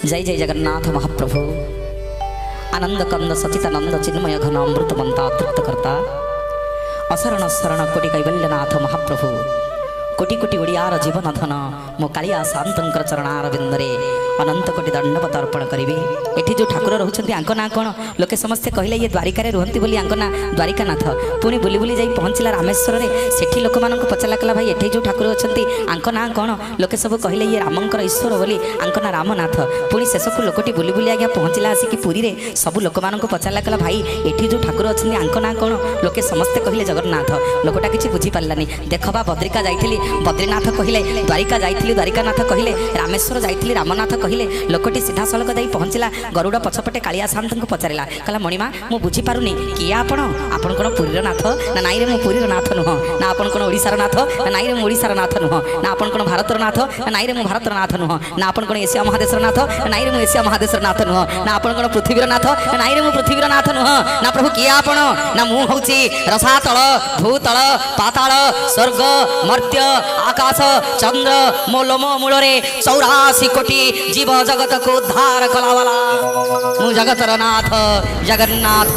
जय जय जगन्नाथ महाप्रभु। आनंद कंद सचितानंद चिन्मय घन अमृत मंता तृप्त करता अशरण शरण कोटि कैवल्यनाथ महाप्रभु। कोटि कोटि ओडियार जीवन धन मो कालिया शांतर चरणार बिंदरे अनंत कोटि दंडवत अर्पण करेंगे। एठी जो ठाकुर रोचंती आंक ना कौन लोके समस्ते कहले ये द्वारिका रुहंती बोली आंक ना द्वारिकानाथ। पुणी बुली बुली जाई पहुँचला रामेश्वर रे सेठी लोक मानक पचारा कला भाई एठी जो ठाकुर अछंती आंक ना कौन लोके सब कहले ये रामंकर ईश्वर बोली आंक ना रामनाथ। पुणी शेष को लोकटी बुली बुली आज्ञा पहुँचला आसिकी पुरी रे सब लोक मानक पचारा कला भाई एठी जो ठाकुर अछंती आंक ना कौन लोके समस्ते कहले जगन्नाथ। लोकटा किछि बुझी पारलानी। देखबा बद्रिका जाइथिली बद्रीनाथ कहले, द्वारिका जाइथिली द्वारिकानाथ कहले, रामेश्वर जाइथिली रामनाथ कहले। लोकटी सीधा सड़क जाई पहुँचला गरुड़ पछपटे कालिया शांत को पचारा कहला मणिमा मु बुझी पारुनी किए आपण आपण कौन पुरीर नाथ ना नाई रे मु पुरीर नाथ नुह ना आपण कौन ओडिशार नाथ ना नाई रे मु ओडिशार नाथ नुह ना आपण कौन भारतर नाथ ना नाई रे मु भारतर नाथ नुह ना आपण कौन एशिया महादेशर नाथ ना नाई रे मु एशिया महादेशर नाथ नुह ना आपण कौन पृथ्वीर नाथ ना नाई रे मु पृथ्वीर नाथ नुह ना प्रभु किए आपण ना मु होउची रसातल भूतल पाताल स्वर्ग मर्त्य आकाश चंद्र मो लोम मूलरे 84 कोटी जीव जगत को उद्धार कलावाला मु जगतर नाथ जगन्नाथ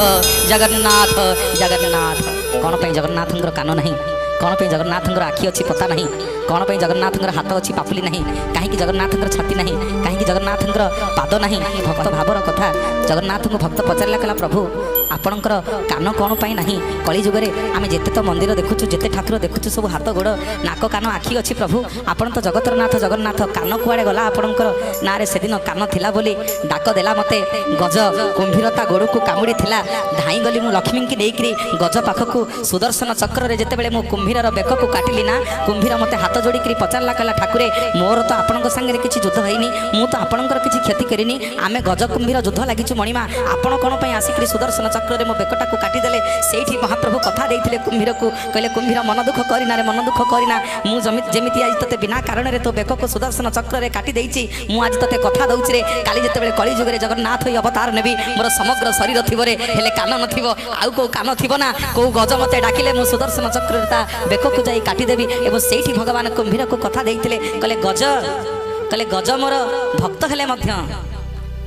जगन्नाथ जगन्नाथ। कौन पे जगन्नाथ कान नहीं, कौन पे जगन्नाथ आखि अच्छी पता नहीं, कौन पे जगन्नाथ हाथ अच्छी पापुली नहीं, कहीं जगन्नाथ छाती नहीं, कहीं जगन्नाथ पाद नहीं। भक्त भावर कथा जगन्नाथ को भक्त पचारा कला प्रभु आपणकर कान कौन पाई नहीं। कली जुगरे आम जिते तो मंदिर देखुचु जिते ठाकुर देखुचु सब हाथ गोड़ नाक कान आखि अच्छी प्रभु आपण तो जगतर नाथ जगन्नाथ। कान कुआड़े गला आपणकर ना रे सेदिन कान थिला बोली डाक देला मते गज कुंभीरता गोड़ को कामुड़ी थिला धाई गली मु लक्ष्मी की नेकरी गज पाखकु सुदर्शन चक्र रे जेतेबेले मु कुंभीरर बेक को काटिली ना कुंभीर मते हाथ जोड़िकी पचारा कला ठाकुरे मोर तो आपण संगे किसी युद्ध होइनी मु तो आपणकर किसी क्षति करिनी आमे गज कुंभीर युद्ध लागिछु मणिमा आपण कौन पे आसिक सुदर्शन चक्र मो बेकटा को काटिदेले। सेठी महाप्रभु कथा देइथिले कुंभीर को कहले कुंभीर मन दुख करिना रे मन दुख करिना मु जेमिति आज तते बिना कारण रे तो बेक को सुदर्शन चक्र रे काटी देइछि मु आज तते कथा दउछि रे काली जेतेबेले कली जुग रे जगन्नाथ ही अवतार नेबी मोर समग्र शरीर थिबो रे हेले कान नथिबो आउ को कान थिबो ना को गज मते डाकिले मु सुदर्शन चक्र रे ता बेक को जाई काटी देबी। एवं सेठी भगवान कुंभीर को कथा देइथिले कहले गज मोर भक्त हेले मध्य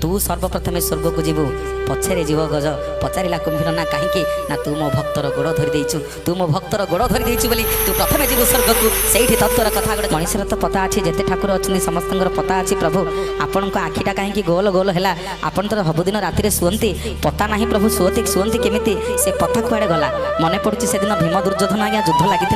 तू सर्वप्रथमे स्वर्ग को जीवु पछरे जीव गज पचारा कुंभीर ना कहीं ना तू मो भक्तर गोड़ धरी देचु तू मो भक्तर गोड़ धरी देचु बोली तू प्रथमे जीव स्वर्ग को सेठी तत्वर कथा गोटे मनीषर तो पता अच्छी जिते ठाकुर अच्छे समस्त पता अच्छी प्रभु आपण को आखिटा कहीं गोल गोल है आपन तो सबुदिन राति शुंती पता ना प्रभु शुंती केमी से पता कुआड़े गला मन पड़ुची से दिन भीम दुर्योधन आज्ञा युद्ध लगी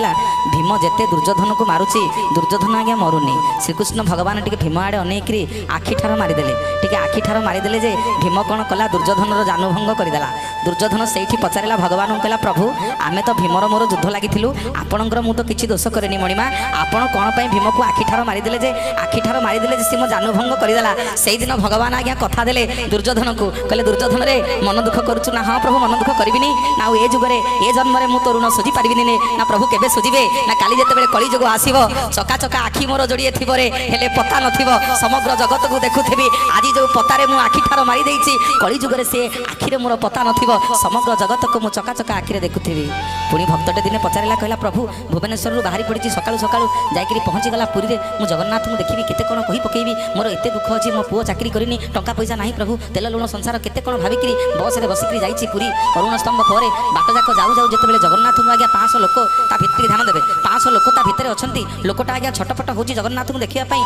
भीम जेते दुर्योधन को मारुची दुर्योधन आज्ञा मरुनी श्रीकृष्ण भगवान टे भीम आड़े अनेकरी आखिठार मारिदेले टे आखिठार मारिदेले जे भीम कौन कला दुर्योधन जानभंग करदेला। दुर्योधन से पचारा भगवान को कहला प्रभु आमे तो भीमर मोर युद्ध लगी आपणकर मु तो किसी दोष करेनि मणिमा आपण कौन पे भीम को आखिठार मारिदेले जे आखिठार मारिदेले सी मो जानभंग करदेला। से दिन भगवान आज्ञा कथा देले दुर्योधन को कहले दुर्योधन रे मन दुख करुचु ना हाँ प्रभु मन दुख करिबिनी ना ए जुगरे ए जन्म मु तो ऋण सुझी पारिबिनी ना प्रभु केबे सुझिबे ना काली जेतेबेले कली जुग आसीबो चका चका आखि मोर जोड़िए थिबो रे हेले पता नथिबो समग्र जगत को देखुथिबी आज जो पतारे मु आखिठार मारि देइछि कली जुगरे से आखिरे मोर पता नथिबो समग्र जगत को मु चका चका आखिरे देखुथिबी। पुणी भक्तटे दिने पचारा कहला प्रभु भुवनेश्वर बाहरी पड़ी सकाळु सकाळु जाइकरी पहुँची गला पुरी रे मु जगन्नाथ मु देखिबी केते कोन कहि पकेइबी मोर एते दुख अछि मो पुओ चाकरी करिनी टंका पैसा नाही प्रभु तेल लुण संसार केते कोन भाबिकरी बस रे बसिकरी जाइछि पुरी अरुण स्तंभ परे बाट जाक जाऊ जाऊ जेतेबेले जगन्नाथ मु आज्ञा 500 लोक ता भितरी ध्यान देबे 500 लोक ता भितरे अछंती लोकटा आज्ञा छटपट होची जगन्नाथ को देखिया पई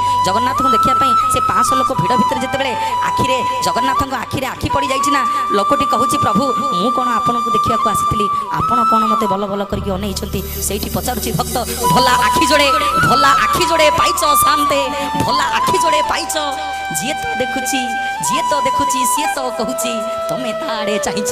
से 500 लोक भिड़ भितर जेतेबेले आखिरे जगन्नाथ को आखिरे आखि पड़ी जाइछि ना लोकटी कहूची प्रभु मु कौन आपन को देखिया को आसीथिली आपण कौन मते बल बल करके अनेइछंती सेठी पचारुची भक्त भला आखि जोड़े पाइछ शांते भला आखि जोड़े पाइछ जिए तो देखुची सी तो कहूची तमे ताड़े चाहिछ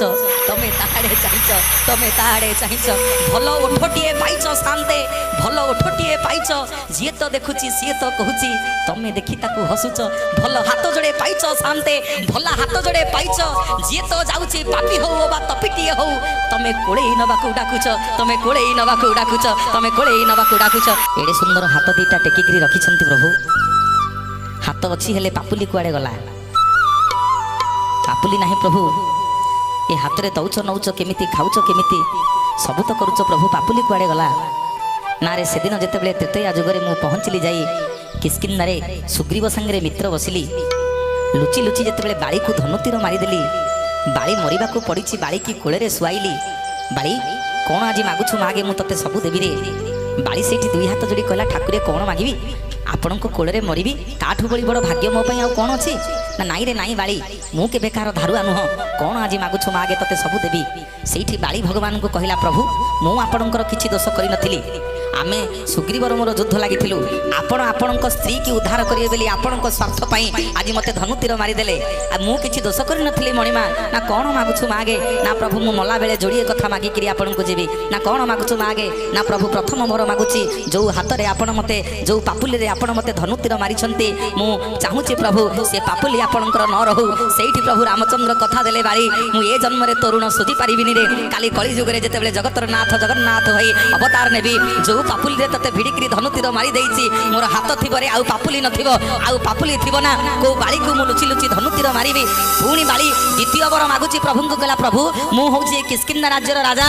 भल ओठोटिए पाइछ शांते भल ओठोटिए पाइछ जिए तो देखुची सी तो कहूची तमे देखी ताकू हसुच भल हाथ जोड़े पाइछ शांते भला हाथ जोड़े पाइछ जिए तो जाउची पापी हो बा तपिटिए हो तमे कोड़ेई नबाकू डाकुच एडे सुंदर हाथ दीटा टेकिकी रखिछंती प्रभु हाथ अच्छी हेले पापुली कुआड़े गला पापुली नाही प्रभु ए हाथ रे दौच नौच केमिति खाउच केमिति सब तो करूच प्रभु पापुली कुआड़े गला ना रे सेदिन जेतेबेले तृतीया जुगरे मु पहुँचली जाई किस्किन्नारे सुग्रीव संगे मित्र बसिली ଲୁଚି ଲୁଚି ଯେତେବେଳେ ବାଳିକୁ ଧନୁତୀର ମାରିଦେଲି, ବାଳି ମରିବାକୁ ପଡ଼ିଛି, ବାଳିକି କୋଳରେ ଶୁଆଇଲି। ବାଳି କ'ଣ ଆଜି ମାଗୁଛୁ ମାଗେ, ମୁଁ ତତେ ସବୁ ଦେବିରେ। ବାଳି ସେଇଠି ଦୁଇ ହାତ ଯୋଡ଼ି କହିଲା, ଠାକୁରେ କ'ଣ ମାଗିବି, ଆପଣଙ୍କ କୋଳରେ ମରିବି, ତାଠୁ ବଳି ବଡ଼ ଭାଗ୍ୟ ମୋ ପାଇଁ ଆଉ କ'ଣ ଅଛି? ନା ନାଇଁ ରେ ନାଇଁ ବାଳି, ମୁଁ କେବେ କାହାର ଧାରୁଆ ନୁହଁ, କ'ଣ ଆଜି ମାଗୁଛୁ ମାଗେ, ତତେ ସବୁ ଦେବି। ସେଇଠି ବାଳି ଭଗବାନଙ୍କୁ କହିଲା, ପ୍ରଭୁ ମୁଁ ଆପଣଙ୍କର କିଛି ଦୋଷ କରିନଥିଲି, ଆମେ ସୁଗ୍ରୀବର ମୋର ଯୁଦ୍ଧ ଲାଗିଥିଲୁ, ଆପଣ ଆପଣଙ୍କ ସ୍ତ୍ରୀକି ଉଦ୍ଧାର କରିବେ ବୋଲି ଆପଣଙ୍କ ସ୍ୱାର୍ଥ ପାଇଁ ଆଜି ମୋତେ ଧନୁତୀର ମାରିଦେଲେ। ଆଉ ମୁଁ କିଛି ଦୋଷ କରିନଥିଲି ମଣିମା। ନା କ'ଣ ମାଗୁଛୁ ମାଗେ? ନା ପ୍ରଭୁ ମୁଁ ମଲା ବେଳେ ଯୋଡ଼ିଏ କଥା ମାଗିକିରି ଆପଣଙ୍କୁ ଯିବି। ନା କ'ଣ ମାଗୁଛୁ ମାଗେ? ନା ପ୍ରଭୁ ପ୍ରଥମ ମୋର ମାଗୁଛି, ଯେଉଁ ହାତରେ ଆପଣ ମୋତେ, ଯେଉଁ ପାପୁଲିରେ ଆପଣ ମୋତେ ଧନୁତୀର ମାରିଛନ୍ତି, ମୁଁ ଚାହୁଁଛି ପ୍ରଭୁ ସେ ପାପୁଲି ଆପଣଙ୍କର ନ ରହୁ। ସେଇଠି ପ୍ରଭୁ ରାମଚନ୍ଦ୍ର କଥା ଦେଲେ, ବାଳି ମୁଁ ଏ ଜନ୍ମରେ ତରୁଣ ସୁଝି ପାରିବିନି ରେ, କାଲି କଳି ଯୁଗରେ ଯେତେବେଳେ ଜଗତର ନାଥ ଜଗନ୍ନାଥ ହୋଇ ଅବତାର ନେବି, ଯେଉଁ ପାପୁଲିରେ ତତେ ଭିଡ଼ିକିରି ଧନୁତୀର ମାରି ଦେଇଛି, ମୋର ହାତ ଥିବରେ ଆଉ ପାପୁଲି ନଥିବ, ଆଉ ପାପୁଲି ଥିବ ନା, କୋଉ ବାଳିକୁ ମୁଁ ଲୁଚି ଲୁଚି ଧନୁତୀର ମାରିବି। ପୁଣି ବାଳି ଦ୍ୱିତୀୟ ବର ମାଗୁଛି ପ୍ରଭୁଙ୍କୁ, କହିଲା ପ୍ରଭୁ ମୁଁ ହଉଛି କିସ୍କିନ୍ଧା ରାଜ୍ୟର ରାଜା,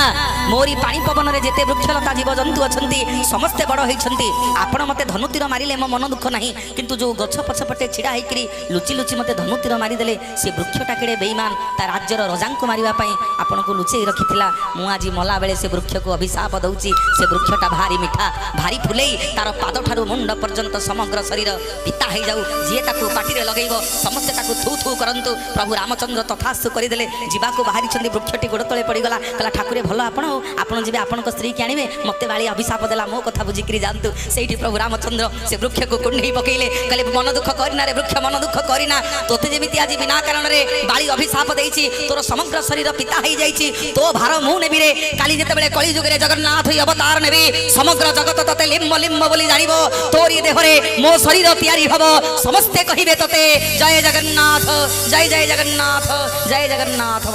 ମୋରି ପାଣି ପବନରେ ଯେତେ ବୃକ୍ଷଲତା ଜୀବଜନ୍ତୁ ଅଛନ୍ତି ସମସ୍ତେ ବଡ଼ ହେଇଛନ୍ତି, ଆପଣ ମୋତେ ଧନୁତୀର ମାରିଲେ ମୋ ମନ ଦୁଃଖ ନାହିଁ, କିନ୍ତୁ ଯେଉଁ ଗଛ ପଛପଟେ ଛିଡ଼ା ହେଇକିରି ଲୁଚି ଲୁଚି ମୋତେ ଧନୁତୀର ମାରିଦେଲେ, ସେ ବୃକ୍ଷଟା କେଡ଼େ ବେଇମାନ, ତା ରାଜ୍ୟର ରଜାଙ୍କୁ ମାରିବା ପାଇଁ ଆପଣଙ୍କୁ ଲୁଚେଇ ରଖିଥିଲା। ମୁଁ ଆଜି ମଲା ବେଳେ ସେ ବୃକ୍ଷକୁ ଅଭିଶାପ ଦଉଛି, ସେ ବୃକ୍ଷଟା ଭାରି ମିଠା, ଭାରି ଫୁଲେଇ, ତାର ପାଦଠାରୁ ମୁଣ୍ଡ ପର୍ଯ୍ୟନ୍ତ ସମଗ୍ର ଶରୀର ପିତା ହେଇଯାଉ, ଯିଏ ତାକୁ ପାଟିରେ ଲଗେଇବ ସମସ୍ତେ ତାକୁ ଥୁ ଥୁ କରନ୍ତୁ। ପ୍ରଭୁ ରାମଚନ୍ଦ୍ର ତଥାସ୍ତୁ କରିଦେଲେ। ଯିବାକୁ ବାହାରିଛନ୍ତି, ବୃକ୍ଷଟି ଗୋଡ଼ ତଳେ ପଡ଼ିଗଲା। କହିଲା ଠାକୁରେ ଭଲ ଆପଣ, ଆପଣ ଯିବେ ଆପଣଙ୍କ ସ୍ତ୍ରୀକି ଆଣିବେ, ମୋତେ ବାଳି ଅଭିଶାପ ଦେଲା, ମୋ କଥା ବୁଝିକିରି ଯାଆନ୍ତୁ। ସେଇଠି ପ୍ରଭୁ ରାମଚନ୍ଦ୍ର ସେ ବୃକ୍ଷକୁ କୁଣ୍ଢେଇ ପକେଇଲେ, କହିଲେ ମନ ଦୁଃଖ କରିନା ରେ ବୃକ୍ଷ, ମନ ଦୁଃଖ କରିନା, ତୋତେ ଯେମିତି ଆଜି ବିନା କାରଣରେ ବାଳି ଅଭିଶାପ ଦେଇଛି, ତୋର ସମଗ୍ର ଶରୀର ପିତା ହେଇଯାଇଛି, ତୋ ଭାର ମୁଁ ନେବି ରେ। କାଲି ଯେତେବେଳେ କଳି ଯୁଗରେ ଜଗନ୍ନାଥ ଅବତାର ନେବି, ସମଗ୍ର ଜଗତ ତତେ ଲିମ୍ବ ଲିମ୍ବ ବୋଲି ଜାଣିବ, ତୋରି ଦେହରେ ମୋ ଶରୀର ତିଆରି ହବ, ସମସ୍ତେ କହିବେ ତତେ ଜୟ ଜଗନ୍ନାଥ, ଜୟ ଜୟ ଜଗନ୍ନାଥ, ଜୟ ଜଗନ୍ନାଥ।